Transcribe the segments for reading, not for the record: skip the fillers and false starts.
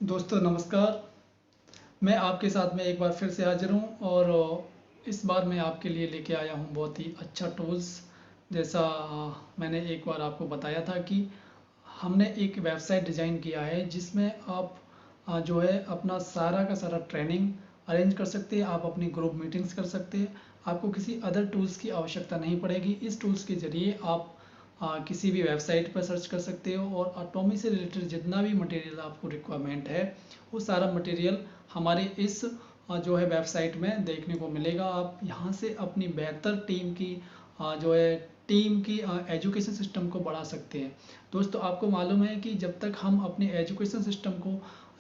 दोस्तों नमस्कार। मैं आपके साथ में एक बार फिर से हाजिर हूँ और इस बार मैं आपके लिए लेके आया हूँ बहुत ही अच्छा टूल्स। जैसा मैंने एक बार आपको बताया था कि हमने एक वेबसाइट डिज़ाइन किया है जिसमें आप जो है अपना सारा का सारा ट्रेनिंग अरेंज कर सकते हैं। आप अपनी ग्रुप मीटिंग्स कर सकते हैं। आपको किसी अदर टूल्स की आवश्यकता नहीं पड़ेगी। इस टूल्स के ज़रिए आप किसी भी वेबसाइट पर सर्च कर सकते हो और एटॉमी से रिलेटेड जितना भी मटेरियल आपको रिक्वायरमेंट है वो सारा मटेरियल हमारे इस जो है वेबसाइट में देखने को मिलेगा। आप यहाँ से अपनी बेहतर टीम की जो है टीम की एजुकेशन सिस्टम को बढ़ा सकते हैं। दोस्तों आपको मालूम है कि जब तक हम अपने एजुकेशन सिस्टम को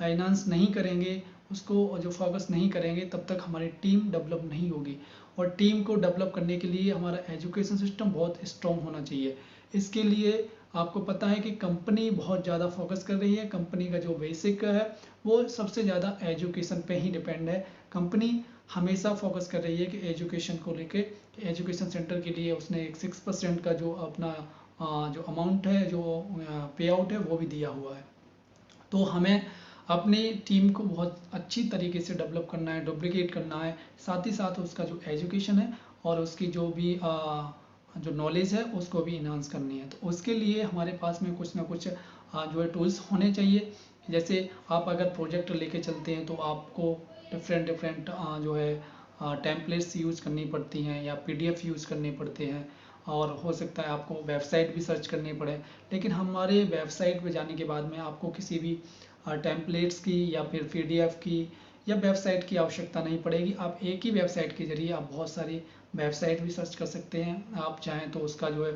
एनहांस नहीं करेंगे, उसको जो फोकस नहीं करेंगे, तब तक हमारी टीम डेवलप नहीं होगी। और टीम को डेवलप करने के लिए हमारा एजुकेशन सिस्टम बहुत स्ट्रॉन्ग होना चाहिए। इसके लिए आपको पता है कि कंपनी बहुत ज़्यादा फोकस कर रही है। कंपनी का जो बेसिक है वो सबसे ज़्यादा एजुकेशन पे ही डिपेंड है। कंपनी हमेशा फोकस कर रही है कि एजुकेशन को लेके, एजुकेशन सेंटर के लिए उसने एक 6% का जो अपना जो अमाउंट है, जो पे आउट है, वो भी दिया हुआ है। तो हमें अपनी टीम को बहुत अच्छी तरीके से डेवलप करना है, डुप्लीकेट करना है। साथ ही साथ उसका जो एजुकेशन है और उसकी जो भी जो नॉलेज है उसको भी इन्हांस करनी है। तो उसके लिए हमारे पास में कुछ ना कुछ जो है टूल्स होने चाहिए। जैसे आप अगर प्रोजेक्ट लेके चलते हैं तो आपको डिफरेंट डिफरेंट जो है टेम्पलेट्स यूज़ करनी पड़ती हैं या पीडीएफ यूज़ करने पड़ते हैं। और हो सकता है आपको वेबसाइट भी सर्च करनी पड़े। लेकिन हमारे वेबसाइट पे जाने के बाद में आपको किसी भी टेम्पलेट्स की या फिर पीडीएफ की या वेबसाइट की आवश्यकता नहीं पड़ेगी। आप एक ही वेबसाइट के जरिए आप बहुत सारी वेबसाइट भी सर्च कर सकते हैं। आप चाहें तो उसका जो है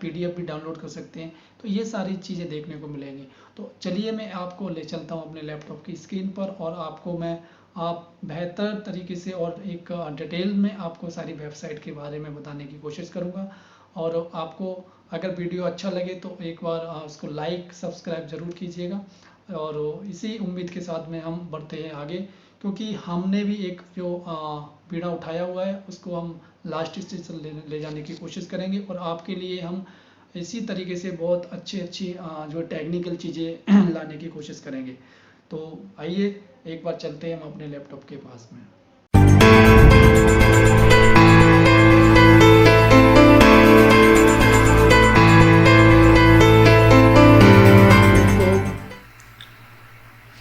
पीडीएफ भी डाउनलोड कर सकते हैं। तो ये सारी चीज़ें देखने को मिलेंगी। तो चलिए मैं आपको ले चलता हूँ अपने लैपटॉप की स्क्रीन पर और आपको मैं आप बेहतर तरीके से और एक डिटेल में आपको सारी वेबसाइट के बारे में बताने की कोशिश करूँगा। और आपको अगर वीडियो अच्छा लगे तो एक बार उसको लाइक सब्सक्राइब ज़रूर कीजिएगा। और इसी उम्मीद के साथ में हम बढ़ते हैं आगे, क्योंकि हमने भी एक जो बीड़ा उठाया हुआ है उसको हम लास्ट स्टेज तक ले जाने की कोशिश करेंगे। और आपके लिए हम इसी तरीके से बहुत अच्छी अच्छी जो टेक्निकल चीज़ें लाने की कोशिश करेंगे। तो आइए एक बार चलते हैं हम अपने लैपटॉप के पास में।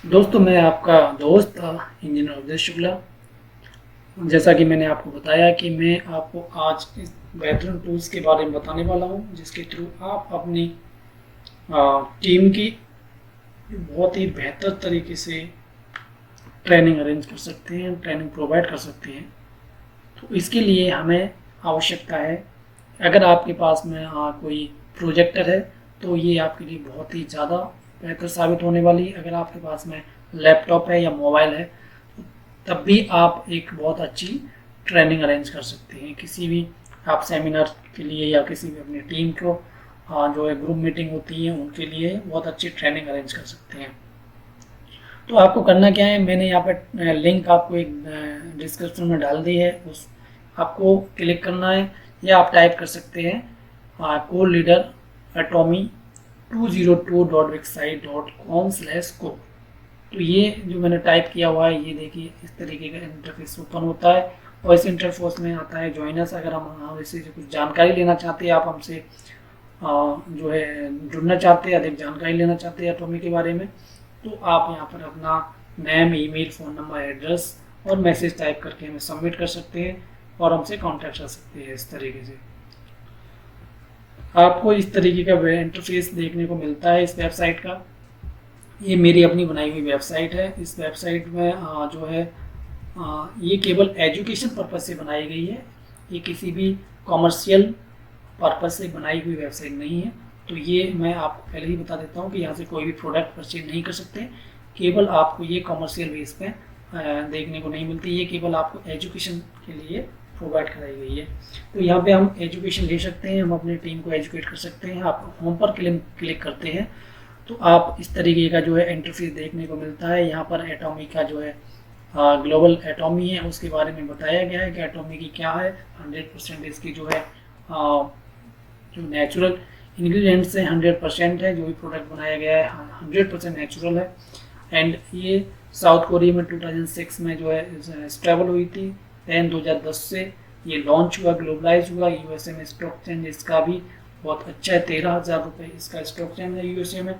दोस्तों मैं आपका दोस्त इंजीनियर अवधेश शुक्ला। जैसा कि मैंने आपको बताया कि मैं आपको आज इस बेहतरीन टूल्स के बारे में बताने वाला हूं जिसके थ्रू आप अपनी टीम की बहुत ही बेहतर तरीके से ट्रेनिंग अरेंज कर सकते हैं, ट्रेनिंग प्रोवाइड कर सकते हैं। तो इसके लिए हमें आवश्यकता है, अगर आपके पास में कोई प्रोजेक्टर है तो ये आपके लिए बहुत ही ज़्यादा बेहतर साबित होने वाली है। अगर आपके पास में लैपटॉप है या मोबाइल है तो तब भी आप एक बहुत अच्छी ट्रेनिंग अरेंज कर सकते हैं। किसी भी आप सेमिनार के लिए या किसी भी अपनी टीम को जो है ग्रुप मीटिंग होती है उनके लिए बहुत अच्छी ट्रेनिंग अरेंज कर सकते हैं। तो आपको करना क्या है, मैंने यहाँ पे लिंक आपको एक डिस्क्रिप्शन में डाल दी है, उस आपको क्लिक करना है या आप टाइप कर सकते हैं कोर लीडर एटॉमी 202.wixsite.com/cook। तो ये जो मैंने टाइप किया हुआ है, ये देखिए इस तरीके का इंटरफेस ओपन होता है और इस इंटरफेस में आता है ज्वाइनर्स। अगर हम इससे कुछ जानकारी लेना चाहते हैं, आप हमसे जो है जुड़ना चाहते हैं, अधिक जानकारी लेना चाहते हैं एटॉमी के बारे में, तो आप यहाँ पर अपना name, email, phone number, address और मैसेज टाइप करके हमें सबमिट कर सकते हैं और हमसे कांटेक्ट कर सकते हैं। इस तरीके से आपको इस तरीके का इंटरफेस देखने को मिलता है इस वेबसाइट का। ये मेरी अपनी बनाई हुई वेबसाइट है। इस वेबसाइट में जो है ये केवल एजुकेशन पर्पज़ से बनाई गई है। ये किसी भी कॉमर्शियल पर्पज़ से बनाई हुई वेबसाइट नहीं है। तो ये मैं आपको पहले ही बता देता हूँ कि यहाँ से कोई भी प्रोडक्ट परचेज नहीं कर सकते। केवल आपको ये कॉमर्शियल बेस पे देखने को नहीं मिलती। ये केवल आपको एजुकेशन के लिए प्रोवाइड कराई गई है। तो यहाँ पे हम एजुकेशन ले सकते हैं, हम अपनी टीम को एजुकेट कर सकते हैं। आप होम पर क्लिक करते हैं तो आप इस तरीके का जो है इंटरफेस देखने को मिलता है। यहाँ पर एटॉमी का जो है ग्लोबल एटॉमी है उसके बारे में बताया गया है कि एटॉमी की क्या है। 100% इसकी जो है जो नेचुरल इंग्रेडिएंट्स से 100% है। जो भी प्रोडक्ट बनाया गया है 100% नेचुरल है। एंड ये साउथ कोरिया में 2006 में जो है स्टेबल हुई थी। देन 2010 से ये लॉन्च हुआ, ग्लोबलाइज हुआ। यूएसए में स्टॉक चेंज इसका भी बहुत अच्छा है, 13,000 रुपये इसका स्टॉक चेंज है यूएसए में।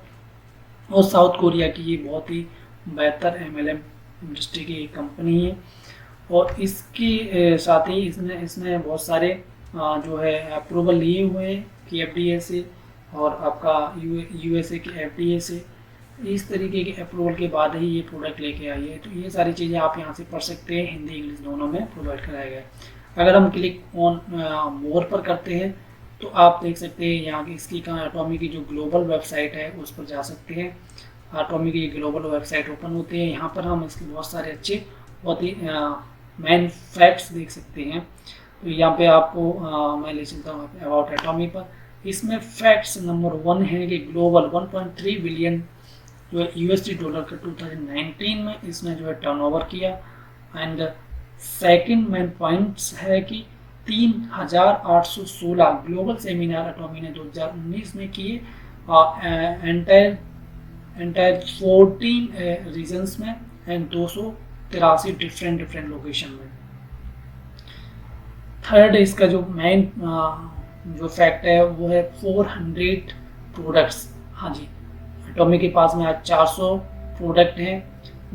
और साउथ कोरिया की ये बहुत ही बेहतर एमएलएम इंडस्ट्री की कंपनी है। और इसके साथ ही इसने बहुत सारे जो है अप्रूवल लिए हुए हैं कि एफडीए से और आपका यूएसए की एफडीए से। इस तरीके के अप्रूवल के बाद ही ये प्रोडक्ट लेके आई है। तो ये सारी चीज़ें आप यहाँ से पढ़ सकते हैं, हिंदी इंग्लिश दोनों में प्रोवाइड कराया गया है। अगर हम क्लिक ऑन मोर पर करते हैं तो आप देख सकते हैं यहाँ की इसकी एटॉमी की जो ग्लोबल वेबसाइट है उस पर जा सकते हैं। एटॉमी की ग्लोबल वेबसाइट ओपन होती है, यहाँ पर हम इसके बहुत सारे अच्छे बहुत ही मेन फैक्ट्स देख सकते हैं। तो यहाँ पे आपको मैं ले चलता हूँ अबाउट एटॉमी पर। इसमें फैक्ट्स नंबर 1 है कि ग्लोबल 1.3 बिलियन जो है यूएसडी डॉलर का 2019 में इसने जो है टर्नओवर किया। एंड सेकंड मेन पॉइंट्स है कि 3,816 ग्लोबल सेमिनार एटॉमी ने 2019 में किए एंटायर 14 रीजन्स में एंड 283 डिफरेंट लोकेशन में। थर्ड इसका जो मेन जो फैक्ट है वो है 400 प्रोडक्ट्स। हाँ जी, एटॉमी के पास में आज 400 प्रोडक्ट हैं।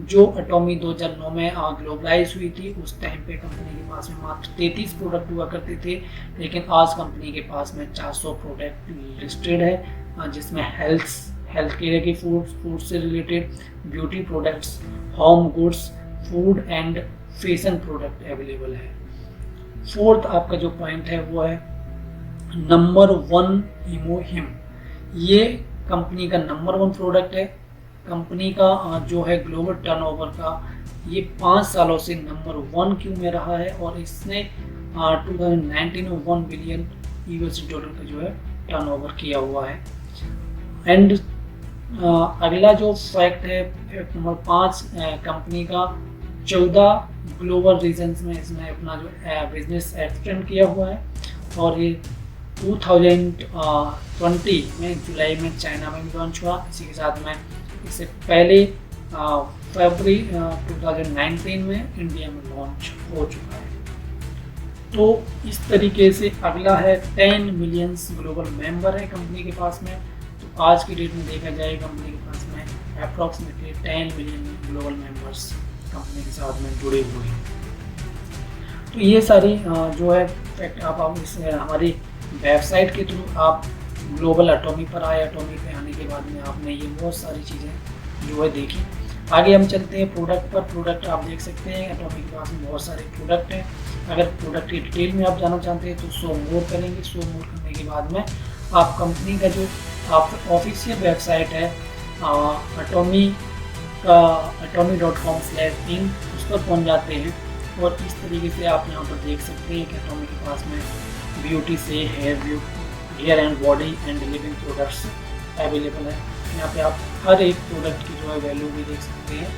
जो एटॉमी 2009 में ग्लोबलाइज हुई थी उस टाइम पे कंपनी के पास में मात्र 33 प्रोडक्ट हुआ करते थे, लेकिन आज कंपनी के पास में 400 प्रोडक्ट लिस्टेड है, जिसमें हेल्थ केयर की फूड से related, beauty products, home goods, food and fashion product available है। फोर्थ आपका जो पॉइंट है वो है नंबर 1 इमोहिम। ये कंपनी का नंबर 1 प्रोडक्ट है। कंपनी का जो है ग्लोबल टर्नओवर का ये 5 सालों से नंबर 1 क्यों में रहा है और इसने 2019 में 1 बिलियन यूएसडी डॉलर का जो है टर्नओवर किया हुआ है। एंड अगला जो फैक्ट है फैक्ट नंबर 5, कंपनी का 14 ग्लोबल रीजन्स में इसने अपना जो बिजनेस एक्सटेंड किया हुआ है। और ये 2020 में जुलाई में चाइना में भी लॉन्च हुआ। इसी के साथ में इससे पहले फरवरी 2019 में इंडिया में लॉन्च हो चुका है। तो इस तरीके से अगला है 10 मिलियंस ग्लोबल मेंबर है कंपनी के पास में। तो आज की डेट में देखा जाए कंपनी के पास में approximately 10 million global members company के साथ में जुड़े हुए हैं। तो ये सारी जो है फैक्ट आप इस हमारी वेबसाइट के थ्रू आप ग्लोबल एटॉमी पर आए। एटॉमी पे आने के बाद में आपने ये बहुत सारी चीज़ें जो है देखी। आगे हम चलते हैं प्रोडक्ट पर। प्रोडक्ट आप देख सकते हैं एटॉमी के पास में बहुत सारे प्रोडक्ट हैं। अगर प्रोडक्ट की डिटेल में आप जाना चाहते हैं तो शो मोर करेंगे। शो मोर करने के बाद में आप कंपनी का जो ऑफिशियल वेबसाइट है एटॉमी का atomy.com/in उस पर पहुँच जाते हैं। और इस तरीके से आप यहाँ पर देख सकते हैं कि एटॉमी के पास में ब्यूटी से hair and body and living products available है। यहाँ पे आप हर एक प्रोडक्ट की जो है वैल्यू भी देख सकते हैं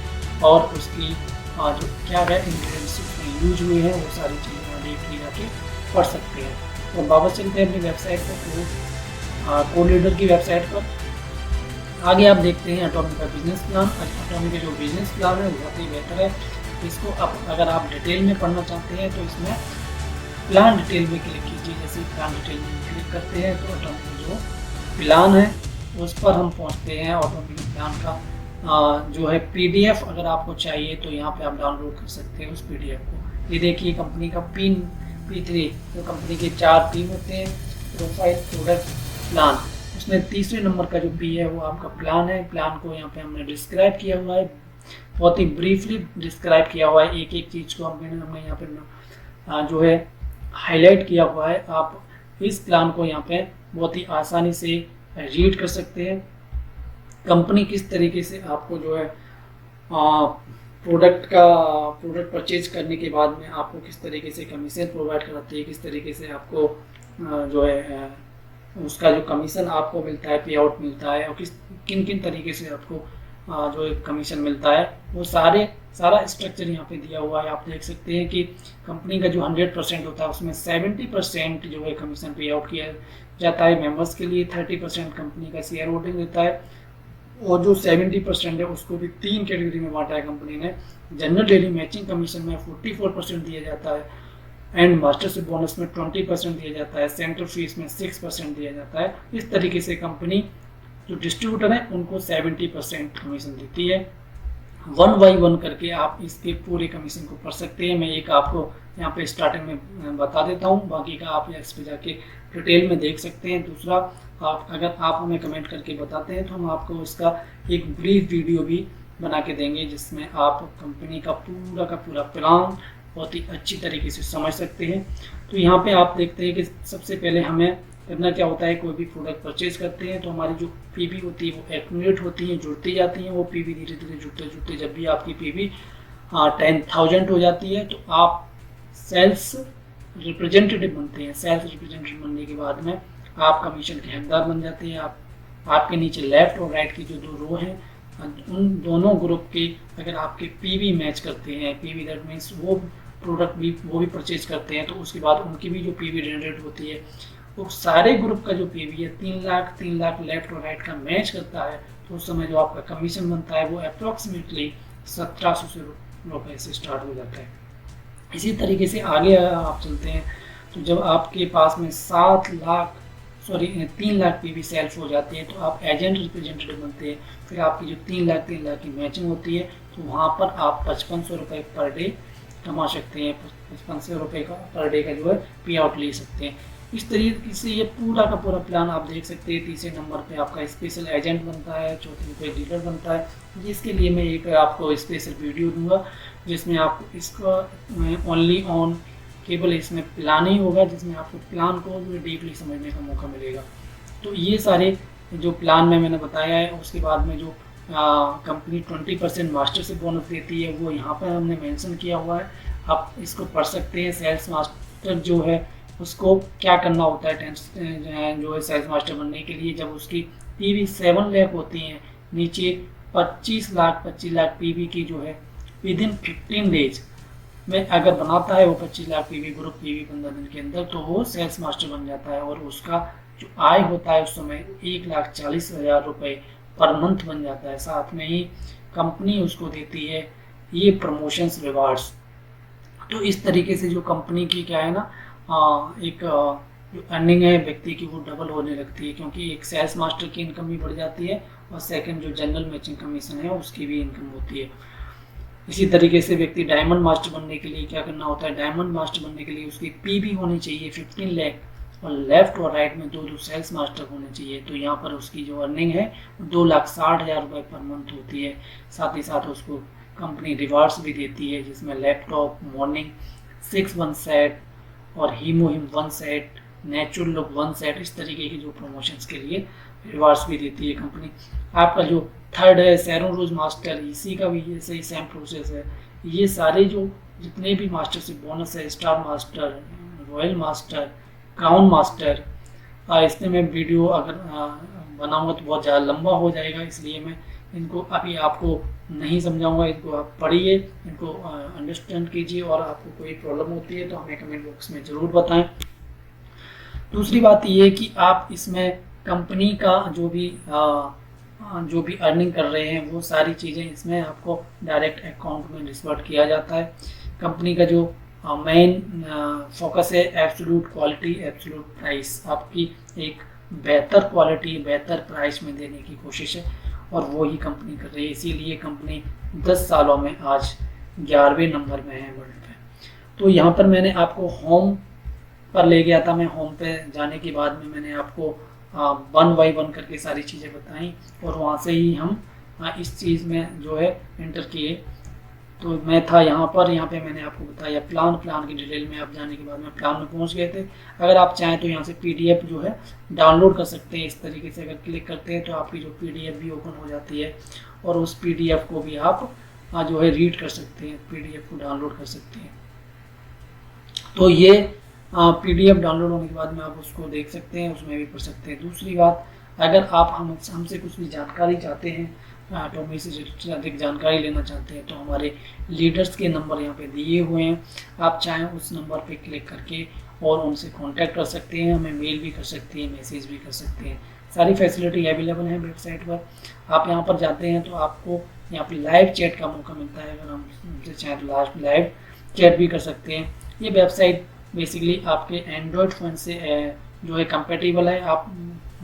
और उसकी जो क्या क्या इंग्रेडिएंट्स उसमें यूज हुए हैं वो सारी चीज़ें आप देख जाके पढ़ सकते हैं। तो वापस चलते हैं अपनी वेबसाइट पर, कोड लीडर की वेबसाइट पर। आगे आप देखते हैं एटॉमी का बिजनेस प्लान। एटॉमी का जो बिजनेस प्लान है बहुत ही बेहतर है। इसको अगर आप डिटेल में पढ़ना चाहते हैं तो इसमें प्लान डिटेल में क्लिक कीजिए। जैसे प्लान डिटेल में क्लिक करते हैं तो एटॉमी जो प्लान है उस पर हम पहुंचते हैं। एटॉमी प्लान का जो है PDF अगर आपको चाहिए तो यहाँ पे आप डाउनलोड कर सकते हैं उस PDF को। ये देखिए कंपनी का P3 जो कंपनी के 4 P होते हैं, प्रोफाइल, प्रोडक्ट, प्लान। उसमें तीसरे नंबर का जो P है वो आपका प्लान है। प्लान को यहाँ पे हमने डिस्क्राइब किया हुआ है, बहुत ही ब्रीफली डिस्क्राइब किया हुआ है। एक एक चीज़ को हमने यहाँ पे जो है हाईलाइट किया हुआ है। आप इस प्लान को यहाँ पे बहुत ही आसानी से रीड कर सकते हैं। कंपनी किस तरीके से आपको जो है प्रोडक्ट परचेज करने के बाद में आपको किस तरीके से कमीशन प्रोवाइड कराती है, किस तरीके से आपको जो है उसका जो कमीशन आपको मिलता है, पे आउट मिलता है, और किन किन तरीके से आपको जो एक कमीशन मिलता है, वो सारा स्ट्रक्चर यहाँ पे दिया हुआ है। आप देख सकते हैं कि कंपनी का जो 100% होता है उसमें 70% जो है कमीशन पे आउट किया जाता है मेंबर्स के लिए। 30% कंपनी का शेयर होल्डिंग रहता है और जो 70% है उसको भी 3 कैटेगरी में बांटा है कंपनी ने। जनरल डेली मैचिंग कमीशन में 44% दिया जाता है, एंड मास्टरशिप बोनस में 20% दिया जाता है, सेंटर फीस में 6% दिया जाता है। इस तरीके से कंपनी जो डिस्ट्रीब्यूटर है उनको 70% कमीशन देती है। 1 बाई 1 करके आप इसके पूरे कमीशन को पढ़ सकते हैं। मैं एक आपको यहाँ पे स्टार्टिंग में बता देता हूँ, बाकी का आप इस पे जाके डिटेल में देख सकते हैं। दूसरा, अगर आप हमें कमेंट करके बताते हैं तो हम आपको इसका एक ब्रीफ वीडियो भी बना के देंगे, जिसमें आप कंपनी का पूरा प्लान बहुत ही अच्छी तरीके से समझ सकते हैं। तो यहाँ पे आप देखते हैं कि सबसे पहले हमें करना क्या होता है, कोई भी प्रोडक्ट परचेज करते हैं तो हमारी जो पीवी होती है वो एक्यूमुलेट होती है, जुड़ती जाती हैं। वो पीवी धीरे धीरे जुड़ते जब भी आपकी पीवी 10,000 हो जाती है तो आप सेल्स रिप्रेजेंटेटिव बनते हैं। सेल्स रिप्रेजेंटेटिव बनने के बाद में आप कमीशन के हकदार बन जाते हैं। आपके नीचे लेफ्ट और राइट की जो 2 रो हैं, उन दोनों ग्रुप के अगर आपके पीवी मैच करते हैं, पीवी दैट मीन्स वो प्रोडक्ट भी वो भी परचेज करते हैं, तो उसके बाद उनकी भी जो पीवी जनरेट होती है वो सारे ग्रुप का जो पीवी है 3 लाख लेफ्ट और राइट का मैच करता है, तो उस समय जो आपका कमीशन बनता है वो अप्रॉक्सीमेटली 1700 रुपये से स्टार्ट हो जाता है। इसी तरीके से आगे आप चलते हैं तो जब आपके पास में 3 लाख पीवी सेल्स हो जाती है तो आप एजेंट रिप्रेजेंटेटिव बनते हैं। फिर आपकी जो 3 लाख की मैचिंग होती है तो वहाँ पर आप 5500 रुपये पर डे कमा सकते हैं। 5500 रुपये का पर डे का जो है पे आउट ले सकते हैं। इस तरीके से ये पूरा प्लान आप देख सकते हैं। तीसरे नंबर पे आपका स्पेशल एजेंट बनता है, चौथे पे डीलर बनता है, जिसके लिए मैं एक आपको स्पेशल वीडियो दूंगा जिसमें आप इसका ओनली ऑन केवल इसमें प्लान ही होगा, जिसमें आपको प्लान को डीपली समझने का मौका मिलेगा। तो ये सारे जो प्लान में मैंने बताया है, उसके बाद में जो कंपनी 20% मास्टरशिप बोनस देती है वो यहाँ पर हमने मेंशन किया हुआ है, आप इसको पढ़ सकते हैं। सेल्स मास्टर जो है उसको क्या करना होता है जो है सेल्स मास्टर बनने के लिए, जब उसकी पीवी 7 लाख होती है, नीचे 25 लाख पीवी की जो है विदिन 15 डेज में अगर बनाता है वो 25 लाख पीवी ग्रुप पीवी 15 दिन के अंदर, तो वो सेल्स मास्टर बन जाता है और उसका जो आय होता है उस समय 1,40,000 रुपये पर मंथ बन जाता है। साथ में ही कंपनी उसको देती है ये प्रमोशंस रिवार्ड्स। तो इस तरीके से जो कंपनी की क्या है ना, एक जो अर्निंग है व्यक्ति की वो डबल होने लगती है, क्योंकि एक सेल्स मास्टर की इनकम भी बढ़ जाती है और सेकंड जो जनरल मैचिंग कमीशन है उसकी भी इनकम होती है। इसी तरीके से व्यक्ति डायमंड मास्टर बनने के लिए क्या करना होता है, डायमंड मास्टर बनने के लिए उसकी पीवी होनी चाहिए 15 लाख और लेफ्ट और राइट में 2 सेल्स मास्टर होने चाहिए। तो यहाँ पर उसकी जो अर्निंग है 2,60,000 रुपये पर मंथ होती है। साथ ही साथ उसको कंपनी रिवार्ड्स भी देती है, जिसमें लैपटॉप, मॉर्निंग 6 सेट और हीमोहिम 1 सेट, नेचुरल लुक 1 सेट, इस तरीके की जो प्रमोशंस के लिए रिवार्ड्स भी देती है कंपनी। आपका जो थर्ड है सेरोन रोज मास्टर, इसी का भी ऐसे ही सेम प्रोसेस है। ये सारे जो जितने भी मास्टरशिप बोनस है, star master, royal master, crown master, इसमें मैं वीडियो अगर बनाऊंगा तो बहुत ज़्यादा लंबा हो जाएगा, इसलिए मैं इनको अभी आपको नहीं समझाऊंगा। इनको आप पढ़िए, इनको अंडरस्टैंड कीजिए, और आपको कोई प्रॉब्लम होती है तो हमें कमेंट बॉक्स में ज़रूर बताएं। दूसरी बात ये कि आप इसमें कंपनी का जो भी अर्निंग कर रहे हैं वो सारी चीज़ें इसमें आपको डायरेक्ट अकाउंट में डिस्बर्स किया जाता है। कंपनी का जो मेन फोकस है एब्सोल्यूट क्वालिटी, एब्सोल्यूट प्राइस, आपकी एक बेहतर क्वालिटी बेहतर प्राइस में देने की कोशिश है और वो ही कंपनी कर रही है। इसीलिए कंपनी 10 सालों में आज 11वें नंबर में है वर्ल्ड पे। तो यहाँ पर मैंने आपको होम पर ले गया था। मैं होम पे जाने के बाद में मैंने आपको 1 बाई 1 करके सारी चीज़ें बताई और वहाँ से ही हम इस चीज़ में जो है एंटर किए। तो मैं था यहाँ पे मैंने आपको बताया प्लान की डिटेल में आप जाने के बाद में प्लान में पहुँच गए थे। अगर आप चाहें तो यहाँ से PDF जो है डाउनलोड कर सकते हैं। इस तरीके से अगर क्लिक करते हैं तो आपकी जो PDF भी ओपन हो जाती है और उस PDF को भी आप जो है रीड कर सकते हैं, PDF को डाउनलोड कर सकते हैं। तो ये PDF डाउनलोड होने के बाद में आप उसको देख सकते हैं, उसमें भी पढ़ सकते हैं। दूसरी बात, अगर आप हमसे कुछ भी जानकारी चाहते हैं, टॉमी से अधिक जानकारी लेना चाहते हैं, तो हमारे लीडर्स के नंबर यहाँ पे दिए हुए हैं। आप चाहें उस नंबर पे क्लिक करके और उनसे कांटेक्ट कर सकते हैं, हमें मेल भी कर सकते हैं, मैसेज भी कर सकते हैं। सारी फैसिलिटी अवेलेबल है वेबसाइट पर। आप यहाँ पर जाते हैं तो आपको यहाँ पर लाइव चैट का मौका मिलता है, अगर हम चाहें तो लाइव चैट भी कर सकते हैं। ये वेबसाइट बेसिकली आपके एंड्रॉयड फ़ोन से जो है कंपेटेबल है। आप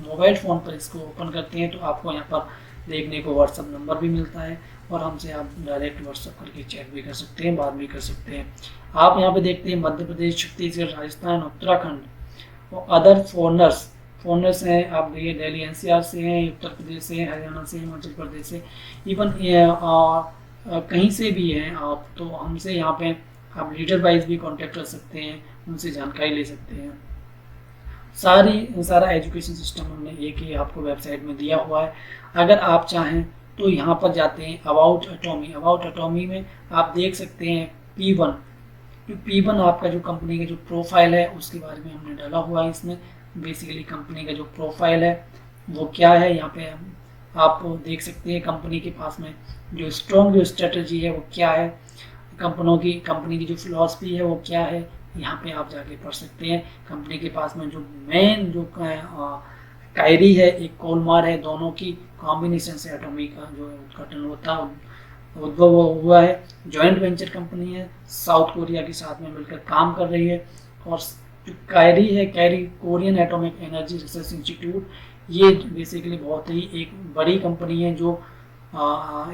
मोबाइल फ़ोन पर इसको ओपन करते हैं तो आपको यहाँ पर देखने को व्हाट्सअप नंबर भी मिलता है और हमसे आप डायरेक्ट व्हाट्सअप करके चैट भी कर सकते हैं, बात भी कर सकते हैं। आप यहाँ पे देखते हैं मध्य प्रदेश, छत्तीसगढ़, राजस्थान, उत्तराखंड और अदर फोनर्स हैं। आप ये दिल्ली एनसीआर से हैं, उत्तर प्रदेश से हैं, हरियाणा से, हिमाचल प्रदेश से, इवन कहीं से भी हैं आप, तो हमसे यहाँ पे आप लीडर वाइज भी कांटेक्ट कर सकते हैं, उनसे जानकारी ले सकते हैं। सारा एजुकेशन सिस्टम हमने एक ही आपको वेबसाइट में दिया हुआ है। अगर आप चाहें तो यहाँ पर जाते हैं अबाउट एटॉमी में आप देख सकते हैं P1 आपका जो कंपनी का जो प्रोफाइल है उसके बारे में हमने डाला हुआ है। इसमें बेसिकली कंपनी का जो प्रोफाइल है वो क्या है, यहाँ पे आप देख सकते हैं कंपनी के पास में जो स्ट्रॉन्ग जो स्ट्रेटजी है वो क्या है, कंपनी की जो फिलॉसफी है वो क्या है, यहाँ पे आप जाके पढ़ सकते हैं। कंपनी के पास में जो मेन जो कायरी है, एक कोलमार है, दोनों की कॉम्बिनेशन से एटॉमी का जो उद्घाटन उद्भव हुआ है। जॉइंट वेंचर कंपनी है, साउथ कोरिया के साथ में मिलकर काम कर रही है। और जो कायरी है, Korean atomic energy research institute, ये बेसिकली बहुत ही एक बड़ी कंपनी है जो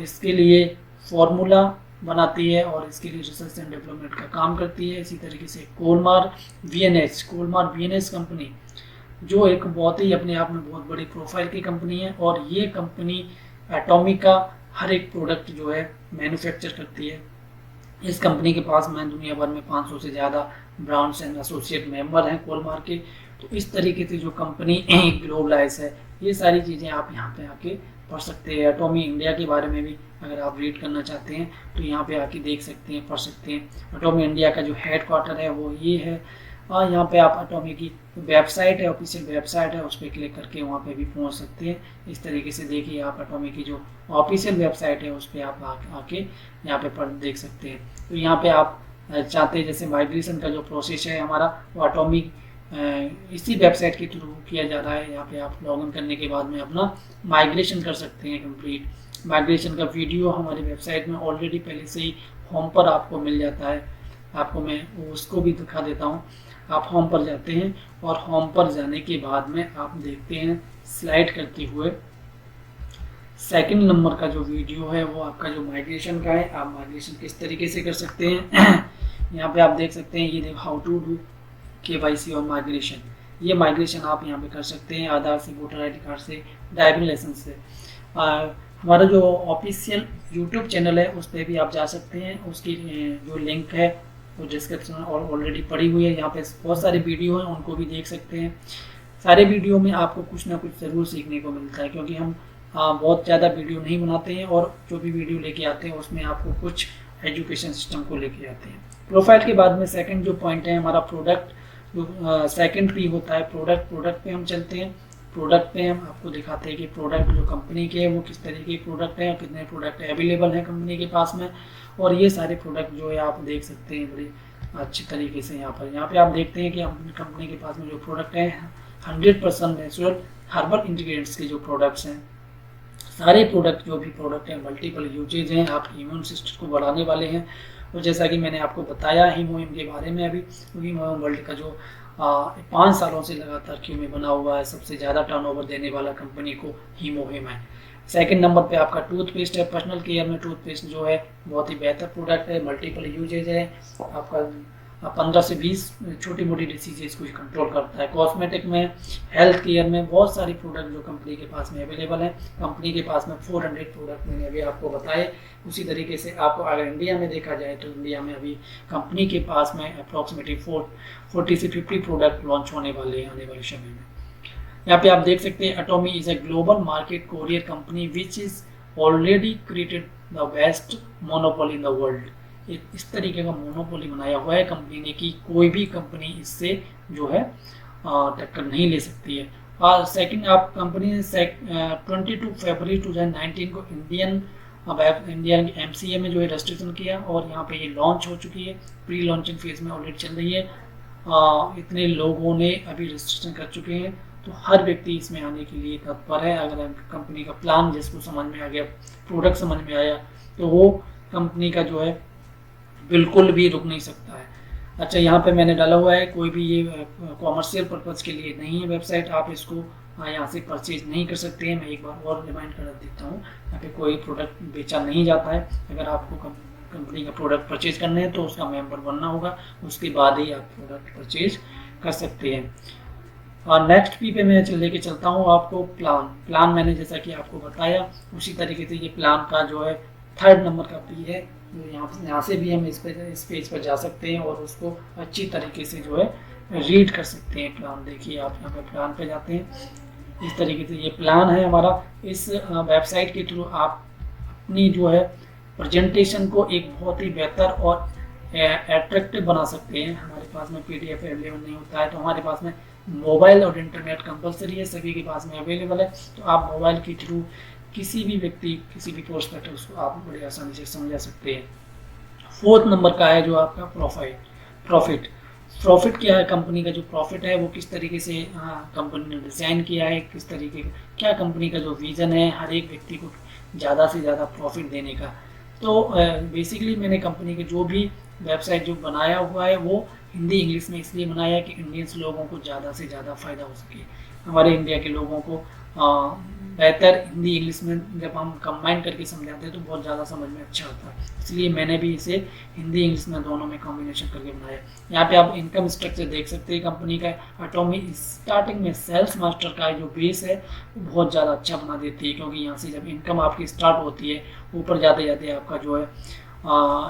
इसके लिए फॉर्मूला बनाती है और इसके लिए रिसर्च एंड डेवलपमेंट का काम करती है। इसी तरीके से कोलमार वीएनएस कंपनी जो एक बहुत ही अपने आप में बहुत बड़ी प्रोफाइल की कंपनी है और ये कंपनी एटॉमिक का हर एक प्रोडक्ट जो है मैन्युफैक्चर करती है। इस कंपनी के पास में दुनिया भर में 500 से ज़्यादा ब्रांड्स एंड एसोसिएट मेंबर हैं कोलमार के। तो इस तरीके से जो कंपनी ग्लोबलाइज है, ये सारी चीज़ें आप यहाँ पे आके पढ़ सकते हैं। एटॉमी इंडिया के बारे में भी अगर आप रीड करना चाहते हैं तो यहाँ पे आके देख सकते हैं, पढ़ सकते हैं। एटॉमी इंडिया का जो हेड क्वार्टर है वो ये है। और यहाँ पे आप एटॉमी की वेबसाइट है, ऑफिशियल वेबसाइट है, उस पर क्लिक करके वहाँ पे भी पहुँच सकते हैं। इस तरीके से देखिए आप एटॉमी की जो ऑफिशियल वेबसाइट है उस पर आप आके यहाँ पे पढ़ देख सकते हैं। तो यहाँ पे आप चाहते हैं जैसे माइग्रेशन का जो प्रोसेस है हमारा वो एटॉमी इसी वेबसाइट के थ्रू किया जा रहा है। यहाँ पे आप लॉगिन करने के बाद में अपना माइग्रेशन कर सकते हैं। कंप्लीट माइग्रेशन का वीडियो हमारी वेबसाइट में ऑलरेडी पहले से ही होम पर आपको मिल जाता है। आपको मैं उसको भी दिखा देता हूँ। आप होम पर जाते हैं और होम पर जाने के बाद में आप देखते हैं स्लाइड करते हुए सेकंड नंबर का जो वीडियो है वो आपका जो माइग्रेशन का है। आप माइग्रेशन किस तरीके से कर सकते हैं यहाँ पे आप देख सकते हैं। ये देखो हाउ टू डू KYC और माइग्रेशन। ये माइग्रेशन आप यहाँ पे कर सकते हैं आधार से, वोटर ID कार्ड से, ड्राइविंग लाइसेंस से। हमारा जो ऑफिशियल यूट्यूब चैनल है उस पर भी आप जा सकते हैं। उसकी जो लिंक है वो डिस्क्रिप्शन में ऑलरेडी पड़ी हुई है। यहाँ पे बहुत सारे वीडियो हैं, उनको भी देख सकते हैं। सारे वीडियो में आपको कुछ ना कुछ ज़रूर सीखने को मिलता है, क्योंकि हम बहुत ज़्यादा वीडियो नहीं बनाते हैं और जो भी वीडियो लेके आते हैं उसमें आपको कुछ एजुकेशन सिस्टम को लेके आते हैं। प्रोफाइल के बाद में सेकंड जो पॉइंट है हमारा प्रोडक्ट, जो सेकंड P होता है प्रोडक्ट पे हम चलते हैं। प्रोडक्ट पे हम आपको दिखाते हैं कि प्रोडक्ट जो कंपनी के हैं वो किस तरीके के प्रोडक्ट हैं, कितने प्रोडक्ट अवेलेबल हैं कंपनी के पास में। और ये सारे प्रोडक्ट जो है आप देख सकते हैं बड़े अच्छी तरीके से। यहाँ पे आप देखते हैं कि कंपनी के पास में जो प्रोडक्ट है 100% नेचुरल हर्बल इंग्रेडिएंट्स के जो प्रोडक्ट्स हैं। सारे प्रोडक्ट जो भी प्रोडक्ट हैं मल्टीपल यूजेज हैं, आपके इम्यून सिस्टम को बढ़ाने वाले हैं। और जैसा कि मैंने आपको बताया हीमोहिम के बारे में, अभी हीमोहिम वर्ल्ड का जो 5 सालों से लगातार क्यू में बना हुआ है, सबसे ज़्यादा टर्नओवर देने वाला कंपनी को हीमोहिम है। सेकंड नंबर पे आपका टूथपेस्ट है। पर्सनल केयर में टूथपेस्ट जो है बहुत ही बेहतर प्रोडक्ट है, मल्टीपल यूजेज है। आपका 15 से 20 छोटी मोटी डिसीजेज को कंट्रोल करता है। कॉस्मेटिक में, हेल्थ केयर में बहुत सारी प्रोडक्ट जो कंपनी के पास में अवेलेबल है। कंपनी के पास में 400 प्रोडक्ट मैंने अभी आपको बताए। उसी तरीके से आपको अगर इंडिया में देखा जाए तो इंडिया में अभी कंपनी के पास में अप्रॉक्सीमेटली 40 से 50 प्रोडक्ट लॉन्च होने वाले हैं आने वाले समय में। यहाँ पे आप देख सकते हैं एटॉमी is a global market courier company which is already created the best monopoly in the world. इस तरीके का मोनोपोली बनाया हुआ है कंपनी ने कि कोई भी कंपनी इससे जो है टक्कर नहीं ले सकती है। और सेकंड आप कंपनी ने 22 फरवरी 2019 को इंडियन MCA में जो है रजिस्ट्रेशन किया और यहाँ पे ये लॉन्च हो चुकी है। प्री लॉन्चिंग फेज में ऑलरेडी चल रही है। इतने लोगों ने अभी रजिस्ट्रेशन कर चुके हैं तो हर व्यक्ति इसमें आने के लिए तत्पर है। अगर कंपनी का प्लान जिसको समझ में आ गया, प्रोडक्ट समझ में आया, तो वो कंपनी का जो है बिल्कुल भी रुक नहीं सकता है। अच्छा, यहाँ पे मैंने डाला हुआ है, कोई भी ये कॉमर्शियल पर्पज़ के लिए नहीं है वेबसाइट, आप इसको यहाँ से परचेज नहीं कर सकते हैं। मैं एक बार और रिमाइंड कर देता हूँ, यहाँ पे कोई प्रोडक्ट बेचा नहीं जाता है। अगर आपको कंपनी का प्रोडक्ट परचेज करना है तो उसका मेंबर बनना होगा, उसके बाद ही आप प्रोडक्ट परचेज कर सकते हैं। और नेक्स्ट पी पे मैं लेके चलता हूँ आपको प्लान मैंने जैसा कि आपको बताया उसी तरीके से ये प्लान का जो है 3rd नंबर का पी है। यहाँ से भी हम इस पेज पर जा सकते हैं और उसको अच्छी तरीके से जो है रीड कर सकते हैं प्लान। देखिए आप यहाँ पे प्लान पे जाते हैं, इस तरीके से ये प्लान है हमारा। इस वेबसाइट के थ्रू आप अपनी जो है प्रेजेंटेशन को एक बहुत ही बेहतर और एट्रैक्टिव बना सकते हैं। हमारे पास में PDF अवेलेबल नहीं होता है, तो हमारे पास में मोबाइल और इंटरनेट कंपलसरी है, सभी के पास में अवेलेबल है। तो आप मोबाइल के थ्रू किसी भी व्यक्ति, किसी भी प्रोस्पेक्ट उसको आप बड़ी आसानी से समझा सकते हैं। 4th नंबर का है जो आपका प्रॉफिट क्या है, कंपनी का जो प्रॉफिट है वो किस तरीके से कंपनी ने डिज़ाइन किया है, किस तरीके का क्या कंपनी का जो विज़न है हर एक व्यक्ति को ज़्यादा से ज़्यादा प्रॉफिट देने का। तो बेसिकली मैंने कंपनी के जो भी वेबसाइट जो बनाया हुआ है वो हिंदी इंग्लिश में इसलिए बनाया है कि इंडियंस लोगों को ज़्यादा से ज़्यादा फ़ायदा हो सके। हमारे इंडिया के लोगों को बेहतर हिंदी इंग्लिश में जब हम कंबाइन करके समझाते हैं तो बहुत ज़्यादा समझ में अच्छा होता है, इसलिए मैंने भी इसे हिंदी इंग्लिश में दोनों में कॉम्बिनेशन करके बनाया। यहाँ पे आप इनकम स्ट्रक्चर देख सकते हैं कंपनी का। एटॉमी स्टार्टिंग में सेल्स मास्टर का जो बेस है वो बहुत ज़्यादा अच्छा बना देती है, क्योंकि यहाँ से जब इनकम आपकी स्टार्ट होती है ऊपर जाते जाते आपका जो है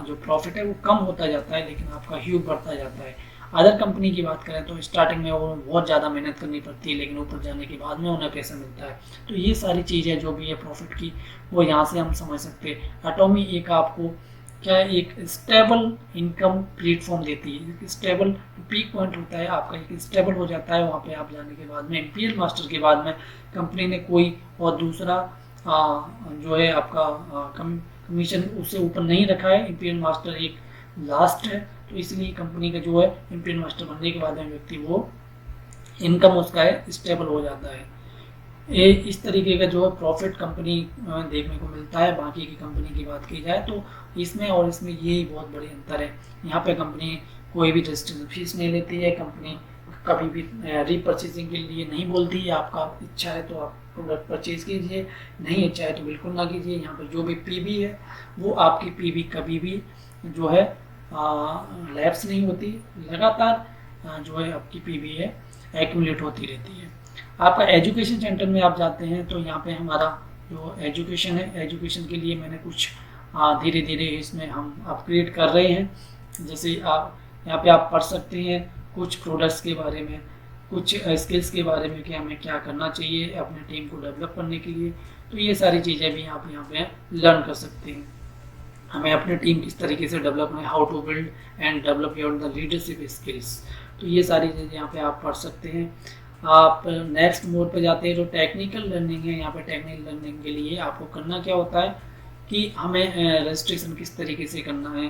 जो प्रॉफिट है वो कम होता जाता है, लेकिन आपका ह्यूज बढ़ता जाता है। अदर कंपनी की बात करें तो स्टार्टिंग में वो बहुत ज़्यादा मेहनत करनी पड़ती है, लेकिन ऊपर जाने के बाद में उन्हें पैसा मिलता है। तो ये सारी चीज़ें जो भी है प्रॉफिट की वो यहाँ से हम समझ सकते हैं। एटॉमी एक आपको क्या एक स्टेबल इनकम प्लेटफॉर्म देती है। स्टेबल पीक पॉइंट होता है आपका, एक स्टेबल हो जाता है। वहाँ पे आप जाने के बाद में इंपीरियल मास्टर के बाद में कंपनी ने कोई और दूसरा जो है आपका कमीशन उससे ऊपर नहीं रखा है। इंपीरियल मास्टर एक लास्ट है, तो इसलिए कंपनी का जो है इंपीरियल मास्टर बनने के बाद में व्यक्ति वो इनकम उसका है स्टेबल हो जाता है। ये इस तरीके का जो है प्रॉफिट कंपनी देखने को मिलता है। बाकी की कंपनी की बात की जाए तो इसमें और इसमें यही बहुत बड़ी अंतर है। यहाँ पे कंपनी कोई भी रजिस्ट्रेशन फीस नहीं लेती है, कंपनी कभी भी रीपर्चेसिंग के लिए नहीं बोलती है। आपका इच्छा है तो आप प्रोडक्ट परचेज कीजिए, नहीं इच्छा है तो बिल्कुल ना कीजिए। यहाँ पर जो भी पीवी है वो आपकी पीवी कभी भी जो है लैप्स नहीं होती, लगातार जो है आपकी पीवी है एक्यूमुलेट होती रहती है। आपका एजुकेशन सेंटर में आप जाते हैं तो यहाँ पे हमारा जो एजुकेशन है, एजुकेशन के लिए मैंने कुछ धीरे धीरे इसमें हम अपग्रेड कर रहे हैं। जैसे आप यहाँ पे आप पढ़ सकते हैं कुछ प्रोडक्ट्स के बारे में, कुछ स्किल्स के बारे में कि हमें क्या करना चाहिए अपने टीम को डेवलप करने के लिए। तो ये सारी चीज़ें भी आप यहाँ पे लर्न कर सकते हैं। हमें अपनी टीम किस तरीके से डेवलप है, how to build and develop your the leadership skills. तो ये सारी चीज़ें यहाँ पे आप पढ़ सकते हैं। आप नेक्स्ट मोड पे जाते हैं जो टेक्निकल लर्निंग है। यहाँ पे टेक्निकल लर्निंग के लिए आपको करना क्या होता है कि हमें रजिस्ट्रेशन किस तरीके से करना है।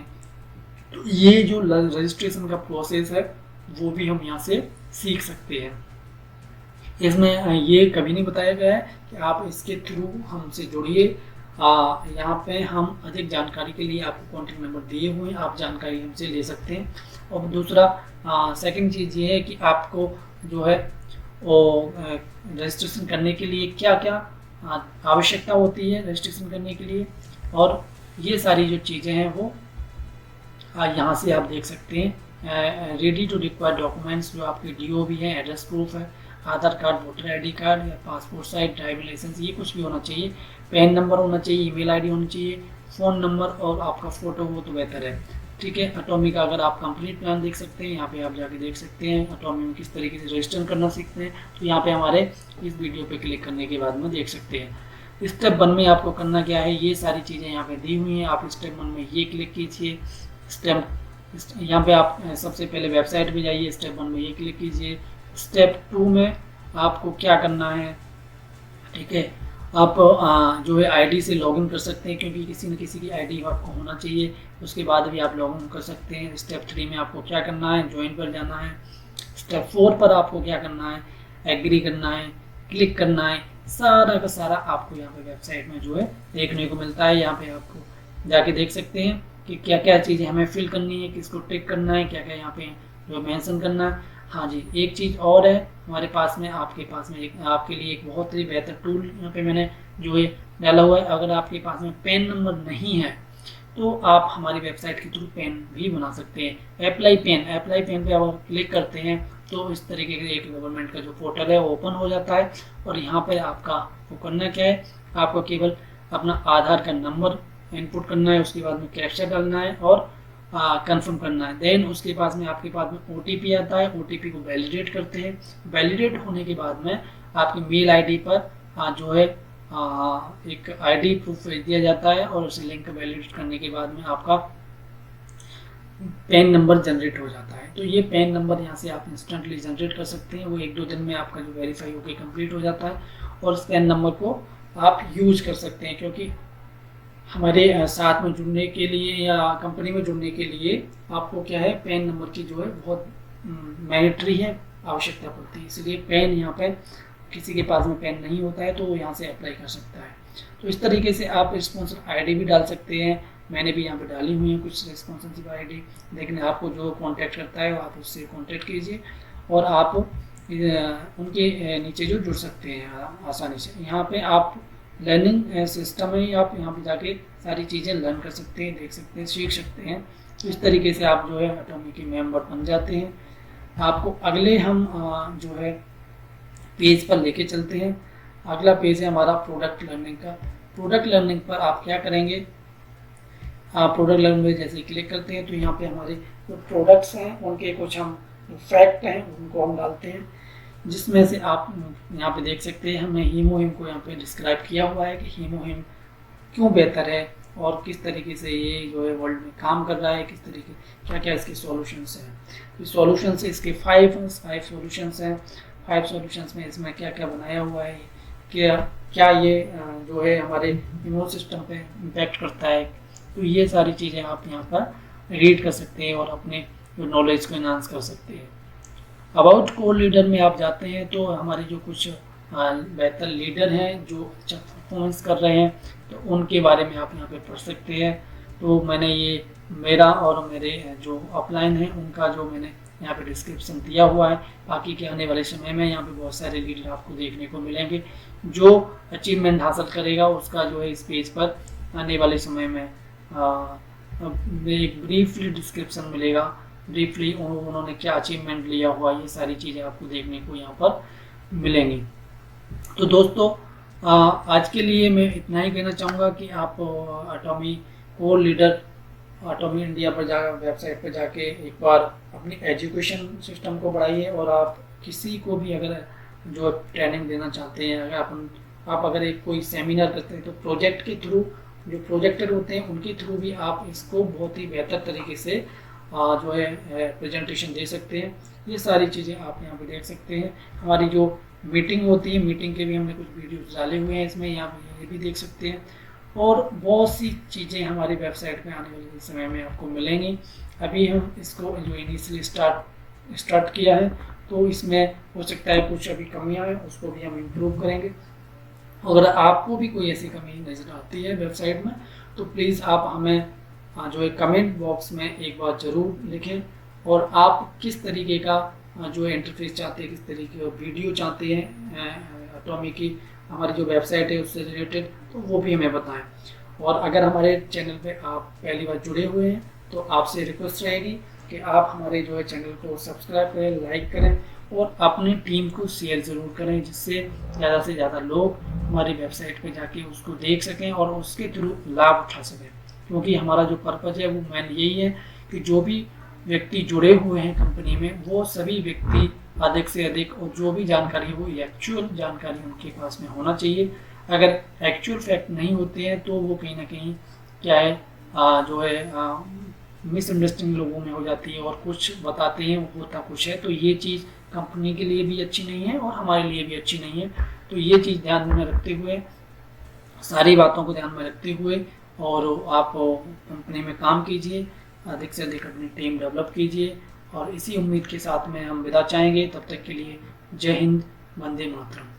तो ये जो रजिस्ट्रेशन का प्रोसेस है वो भी हम यहाँ से सीख सकते हैं। इसमें ये कभी नहीं बताया गया है कि आप इसके थ्रू हमसे जुड़िए। यहाँ पे हम अधिक जानकारी के लिए आपको कॉन्टैक्ट नंबर दिए हुए हैं, आप जानकारी हमसे ले सकते हैं। और दूसरा सेकंड चीज़ ये है कि आपको जो है वो रजिस्ट्रेशन करने के लिए क्या क्या आवश्यकता होती है रजिस्ट्रेशन करने के लिए, और ये सारी जो चीज़ें हैं वो यहाँ से आप देख सकते हैं। रेडी टू रिक्वायर डॉक्यूमेंट्स जो आपके DOB है, एड्रेस प्रूफ है, आधार कार्ड, वोटर ID कार्ड या पासपोर्ट साइज, ड्राइविंग लाइसेंस, ये कुछ भी होना चाहिए। पैन नंबर होना चाहिए, ईमेल ID होनी चाहिए, फ़ोन नंबर और आपका फ़ोटो हो तो बेहतर है। ठीक है। एटॉमी का अगर आप कंप्लीट प्लान देख सकते हैं, यहाँ पे आप जाके देख सकते हैं एटॉमी में किस तरीके से रजिस्टर करना सीखते हैं। तो यहाँ पे हमारे इस वीडियो पे क्लिक करने के बाद में देख सकते हैं। स्टेप 1 में आपको करना क्या है, ये सारी चीज़ें यहाँ पे दी हुई हैं। आप स्टेप 1 में ये क्लिक कीजिए। स्टेप यहाँ पे आप सबसे पहले वेबसाइट पे जाइए, स्टेप 1 में ये क्लिक कीजिए। स्टेप 2 में आपको क्या करना है, ठीक है, आप जो है ID से लॉगिन कर सकते हैं, क्योंकि किसी न किसी की ID आपको होना चाहिए, उसके बाद भी आप लॉगिन कर सकते हैं। स्टेप 3 में आपको क्या करना है, ज्वाइन पर जाना है। स्टेप 4 पर आपको क्या करना है, एग्री करना है, क्लिक करना है, सारा का सारा आपको यहाँ पे वेबसाइट में जो है देखने को मिलता है। यहाँ पे आपको जाके देख सकते हैं कि क्या क्या चीज़ें हमें फिल करनी है, किसको टिक करना है, क्या क्या यहाँ पे जो मेंशन करना है। हाँ जी, एक चीज़ और है हमारे पास में, आपके पास में आपके लिए एक बहुत ही बेहतर टूल यहाँ पे मैंने जो है डाला हुआ है। अगर आपके पास में पैन नंबर नहीं है तो आप हमारी वेबसाइट के थ्रू पेन भी बना सकते हैं। अप्लाई पेन पे आप क्लिक करते हैं तो इस तरीके के एक गवर्नमेंट का जो पोर्टल है वो ओपन हो जाता है। और यहाँ पर आपका वो करना क्या है, आपको केवल अपना आधार का नंबर इनपुट करना है, उसके बाद में कैप्चा डालना है और कंफर्म करना है। देन उसके पास में आपके पास में OTP आता है, OTP को वैलिडेट करते हैं। वैलिडेट होने के बाद में आपकी मेल आईडी पर जो है एक आईडी प्रूफ भेज दिया जाता है और उसे लिंक वैलिडेट करने के बाद में आपका पैन नंबर जनरेट हो जाता है। तो ये पैन नंबर यहाँ से आप इंस्टेंटली जनरेट कर सकते हैं। वो 1-2 दिन में आपका जो वेरीफाई होकर कंप्लीट हो जाता है और उस पैन नंबर को आप यूज कर सकते हैं। क्योंकि हमारे साथ में जुड़ने के लिए या कंपनी में जुड़ने के लिए आपको क्या है, पैन नंबर की जो है बहुत मैंडेटरी है, आवश्यकता पड़ती है। इसलिए पैन यहाँ पे किसी के पास में पैन नहीं होता है तो वो यहाँ से अप्लाई कर सकता है। तो इस तरीके से आप रिस्पॉन्सिव आईडी भी डाल सकते हैं। मैंने भी यहाँ पे डाली हुई है कुछ रिस्पॉन्सिव आईडी, लेकिन आपको जो कांटेक्ट करता है आप उससे कांटेक्ट कीजिए और आप उनके नीचे जो जुड़ सकते हैं आसानी से। यहाँ पे आप लर्निंग सिस्टम है, आप यहाँ पे जाके सारी चीज़ें लर्न कर सकते हैं, देख सकते हैं, सीख सकते हैं। तो इस तरीके से आप जो है एटॉमी के मेंबर बन जाते हैं। आपको अगले हम जो है पेज पर लेके चलते हैं। अगला पेज है हमारा प्रोडक्ट लर्निंग का। प्रोडक्ट लर्निंग पर आप क्या करेंगे, प्रोडक्ट लर्निंग में जैसे क्लिक करते हैं तो यहाँ पे हमारे जो प्रोडक्ट्स हैं उनके कुछ हम फैक्ट हैं उनको हम डालते हैं, जिसमें से आप यहाँ पे देख सकते हैं हमने हीमोहिम को यहाँ पे डिस्क्राइब किया हुआ है कि हीमोहिम क्यों बेहतर है और किस तरीके से ये जो है वर्ल्ड में काम कर रहा है, किस तरीके क्या क्या इसके सॉल्यूशंस हैं। तो सॉल्यूशंस इसके 5 सॉल्यूशंस हैं। 5 सॉल्यूशंस में इसमें क्या क्या बनाया हुआ है, क्या ये जो है हमारे इम्यून सिस्टम पे इम्पैक्ट करता है। तो ये सारी चीज़ें आप यहाँ पर रीड कर सकते हैं और अपने जो नॉलेज को इन्हांस कर सकते हैं। अबाउट कोर लीडर में आप जाते हैं तो हमारे जो कुछ बेहतर लीडर हैं जो अच्छा परफॉर्मेंस कर रहे हैं तो उनके बारे में आप यहाँ पे पढ़ सकते हैं। तो मैंने ये मेरा और मेरे जो अपलाइन हैं उनका जो मैंने यहाँ पे डिस्क्रिप्शन दिया हुआ है। बाकी के आने वाले समय में यहाँ पे बहुत सारे लीडर आपको देखने को मिलेंगे। जो अचीवमेंट हासिल करेगा उसका जो है इस पेज पर आने वाले समय में एक ब्रीफली डिस्क्रिप्शन मिलेगा, ब्रीफली उन्होंने क्या अचीवमेंट लिया हुआ, ये सारी चीज़ें आपको देखने को यहाँ पर मिलेंगी। तो दोस्तों आज के लिए मैं इतना ही कहना चाहूँगा कि आप एटॉमी कोर लीडर एटॉमी इंडिया पर वेबसाइट पर जाके एक बार अपनी एजुकेशन सिस्टम को बढ़ाइए और आप किसी को भी अगर जो ट्रेनिंग देना चाहते हैं, अगर आप अगर एक कोई सेमिनार करते हैं तो प्रोजेक्ट के थ्रू जो प्रोजेक्टर होते हैं उनके थ्रू भी आप इसको बहुत ही बेहतर तरीके से जो है प्रेजेंटेशन दे सकते हैं। ये सारी चीज़ें आप यहाँ पे देख सकते हैं। हमारी जो मीटिंग होती है, मीटिंग के भी हमने कुछ वीडियोस डाले हुए हैं इसमें, यहाँ पे ये भी देख सकते हैं। और बहुत सी चीज़ें हमारी वेबसाइट पे आने वाले समय में आपको मिलेंगी। अभी हम इसको जो इनिशियली स्टार्ट किया है तो इसमें हो सकता है कुछ अभी कमियाँ हैं, उसको भी हम इम्प्रूव करेंगे। अगर आपको भी कोई ऐसी कमी नज़र आती है वेबसाइट में तो प्लीज़ आप हमें जो है कमेंट बॉक्स में एक बार ज़रूर लिखें और आप किस तरीके का जो है इंटरफेस चाहते हैं, किस तरीके का वीडियो चाहते हैं एटॉमी की हमारी जो वेबसाइट है उससे रिलेटेड, तो वो भी हमें बताएं। और अगर हमारे चैनल पे आप पहली बार जुड़े हुए हैं तो आपसे रिक्वेस्ट रहेगी कि आप हमारे जो है चैनल को सब्सक्राइब करें, लाइक करें और अपनी टीम को शेयर ज़रूर करें, जिससे ज़्यादा से ज़्यादा लोग हमारी वेबसाइट पे जाके उसको देख सकें और उसके थ्रू लाभ उठा सकें। क्योंकि हमारा जो पर्पज़ है वो मेन यही है कि जो भी व्यक्ति जुड़े हुए हैं कंपनी में वो सभी व्यक्ति अधिक से अधिक और जो भी जानकारी हो एक्चुअल जानकारी उनके पास में होना चाहिए। अगर एक्चुअल फैक्ट नहीं होते हैं तो वो कहीं ना कहीं क्या है जो है मिसअंडरस्टैंडिंग लोगों में हो जाती है और कुछ बताते हैं होता कुछ है। तो ये चीज़ कंपनी के लिए भी अच्छी नहीं है और हमारे लिए भी अच्छी नहीं है। तो ये चीज़ ध्यान में रखते हुए, सारी बातों को ध्यान में रखते हुए और आप कंपनी में काम कीजिए, अधिक से अधिक अपनी टीम डेवलप कीजिए और इसी उम्मीद के साथ में हम विदा चाहेंगे। तब तक के लिए जय हिंद, वंदे मातरम।